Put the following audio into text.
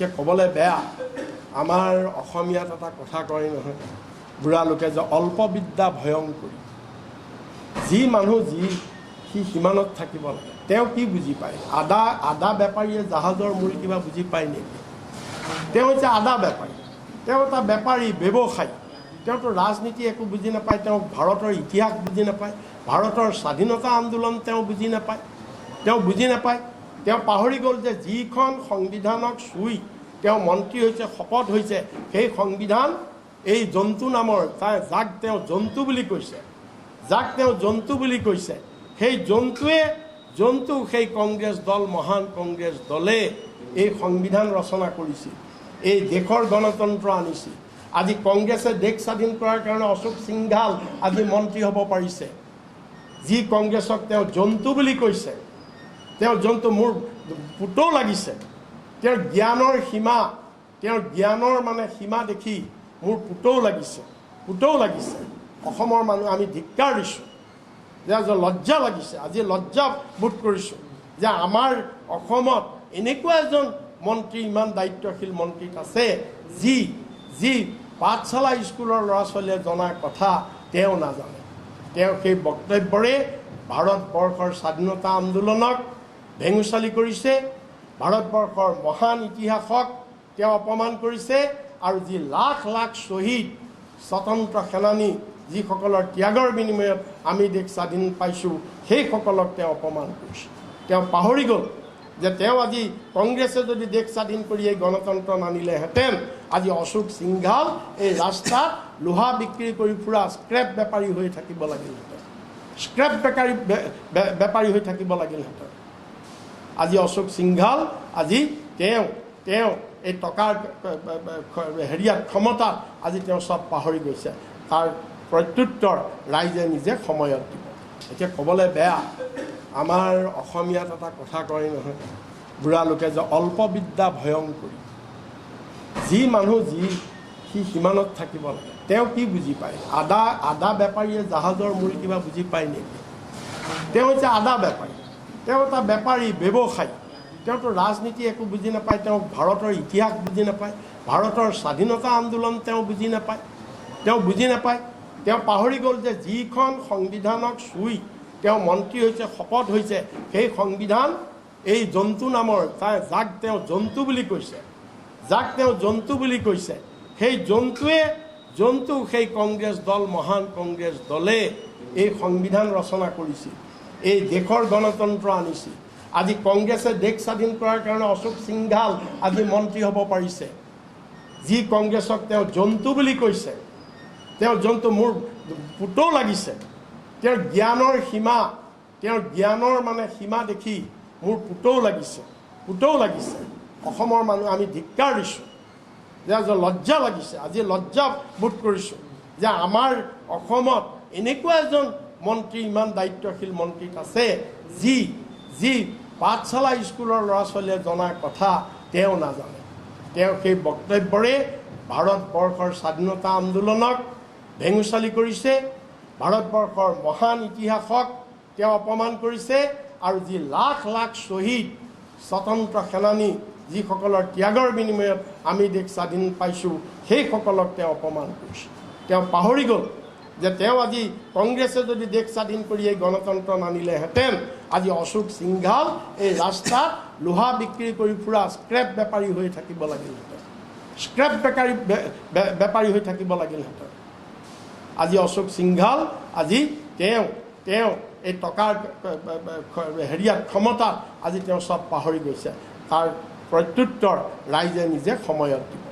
এতিয়া ক'বলৈ বেয়া আমাৰ অসমীয়াত এটা কথা কয় নহয় বুঢ়া লোকে যে অল্পবিদ্যা ভয়ংকৰী যি মানুহ সি সিমানত থাকিব লাগে তেওঁ কি বুজি পায় আদা বেপাৰীয়ে জাহাজৰ মূল কিবা বুজি পায় নেকি তেওঁ হৈছে আদা বেপাৰী তেওঁ এটা বেপাৰী ব্যৱসায়ী তেওঁতো ৰাজনীতি একো বুজি নাপায় তেওঁ ভাৰতৰ ইতিহাস বুজি নাপায় ভাৰতৰ স্বাধীনতা আন্দোলন তেওঁ বুজি নাপায় তেওঁ পাহৰি গ'ল যে যিখন সংবিধানক চুই তেওঁ মন্ত্ৰী হৈছে শপত হৈছে সেই সংবিধান এই জন্তু নামৰ যাক তেওঁ জন্তু বুলি কৈছে সেই জন্তু সেই কংগ্ৰেছ দল মহান কংগ্ৰেছ দলে এই সংবিধান ৰচনা কৰিছিল এই দেশৰ গণতন্ত্ৰ আনিছিল আজি কংগ্ৰেছে দেশ স্বাধীন কৰাৰ কাৰণে অশোক সিংঘাল আজি মন্ত্ৰী হ'ব পাৰিছে যি কংগ্ৰেছক তেওঁ জন্তু বুলি কৈছে তেওঁ জন্তু মোৰ পুতৌ লাগিছে তেওঁৰ জ্ঞানৰ সীমা দেখি মোৰ পুতৌ লাগিছে অসমৰ মানুহ আমি ধিক্কাৰ দিছোঁ যে লজ্জা লাগিছে আজি লজ্জা বোধ কৰিছোঁ যে আমাৰ অসমত এনেকুৱা এজন মন্ত্ৰী ইমান দায়িত্বশীল মন্ত্ৰীত আছে যি পাঠশালা স্কুলৰ ল'ৰা ছোৱালীয়ে জনা কথা তেওঁ নাজানে তেওঁ সেই বক্তব্যৰে ভাৰতবৰ্ষৰ স্বাধীনতা আন্দোলনক ভেঙুচালি কৰিছে ভাৰতবৰ্ষৰ মহান ইতিহাসক তেওঁ অপমান কৰিছে আৰু যি লাখ লাখ শ্বহীদ স্বতন্ত্ৰ সেনানী যিসকলৰ ত্যাগৰ বিনিময়ত আমি দেশ স্বাধীন পাইছোঁ সেইসকলক তেওঁ অপমান কৰিছে তেওঁ পাহৰি গ'ল যে তেওঁ আজি কংগ্ৰেছে যদি দেশ স্বাধীন কৰি এই গণতন্ত্ৰ নানিলেহেঁতেন আজি অশোক সিংঘাল এই ৰাস্তাত লোহা বিক্ৰী কৰি ফুৰা স্ক্ৰেপ বেপাৰী হৈ থাকিব লাগিলহেঁতেন আজি অশোক সিংঘাল আজি তেওঁ এই টকাৰ হেৰিয়াত ক্ষমতাত আজি তেওঁ চব পাহৰি গৈছে তাৰ প্ৰত্যুত্তৰ ৰাইজে নিজে সময়ত দিব এতিয়া ক'বলৈ বেয়া আমাৰ অসমীয়াত এটা কথা কয় নহয় বুঢ়া লোকে যে অল্পবিদ্যা ভয়ংকৰী যি মানুহ সি সিমানত থাকিব লাগে তেওঁ কি বুজি পায় আদা বেপাৰীয়ে জাহাজৰ মূল কিবা বুজি পায় নেকি তেওঁ হৈছে আদা বেপাৰী তেওঁ এটা বেপাৰী ব্যৱসায়ী তেওঁতো ৰাজনীতি একো বুজি নাপায় তেওঁ ভাৰতৰ ইতিহাস বুজি নাপায় ভাৰতৰ স্বাধীনতা আন্দোলন তেওঁ বুজি নাপায় তেওঁ পাহৰি গ'ল যে যিখন সংবিধানক চুই তেওঁ মন্ত্ৰী হৈছে শপত হৈছে সেই সংবিধান এই জন্তু নামৰ যাক তেওঁ জন্তু বুলি কৈছে সেই জন্তু সেই কংগ্ৰেছ দল মহান কংগ্ৰেছ দলে এই সংবিধান ৰচনা কৰিছিল এই দেশৰ গণতন্ত্ৰ আনিছিল আজি কংগ্ৰেছে দেশ স্বাধীন কৰাৰ কাৰণে অশোক সিংঘাল আজি মন্ত্ৰী হ'ব পাৰিছে যি কংগ্ৰেছক তেওঁ জন্তু বুলি কৈছে তেওঁ জন্তু মোৰ পুতৌ লাগিছে তেওঁৰ জ্ঞানৰ সীমা দেখি মোৰ পুতৌ লাগিছে অসমৰ মানুহ আমি ধিক্কাৰ দিছোঁ যে লজ্জা লাগিছে আজি লজ্জা বোধ কৰিছোঁ যে আমাৰ অসমত এনেকুৱা এজন মন্ত্ৰী ইমান দায়িত্বশীল মন্ত্ৰীত আছে যি পাঠশালা স্কুলৰ ল'ৰা ছোৱালীয়ে জনা কথা তেওঁ নাজানে তেওঁ সেই বক্তব্যৰে ভাৰতবৰ্ষৰ স্বাধীনতা আন্দোলনক ভেঙুচালি কৰিছে ভাৰতবৰ্ষৰ মহান ইতিহাসক তেওঁ অপমান কৰিছে আৰু যি লাখ লাখ শ্বহীদ স্বতন্ত্ৰ সেনানী যিসকলৰ ত্যাগৰ বিনিময়ত আমি দেশ স্বাধীন পাইছোঁ সেইসকলক তেওঁ অপমান কৰিছে তেওঁ পাহৰি গ'ল যে তেওঁ আজি কংগ্ৰেছে যদি দেশ স্বাধীন কৰি এই গণতন্ত্ৰ নানিলেহেঁতেন আজি অশোক সিংঘাল এই ৰাস্তাত লোহা বিক্ৰী কৰি ফুৰা স্ক্ৰেপ বেপাৰী হৈ থাকিব লাগিলহেঁতেন আজি অশোক সিংঘাল আজি তেওঁ এই টকাৰ হেৰিয়াত ক্ষমতাত আজি তেওঁ চব পাহৰি গৈছে তাৰ প্ৰত্যুত্তৰ ৰাইজে নিজে সময়ত দিব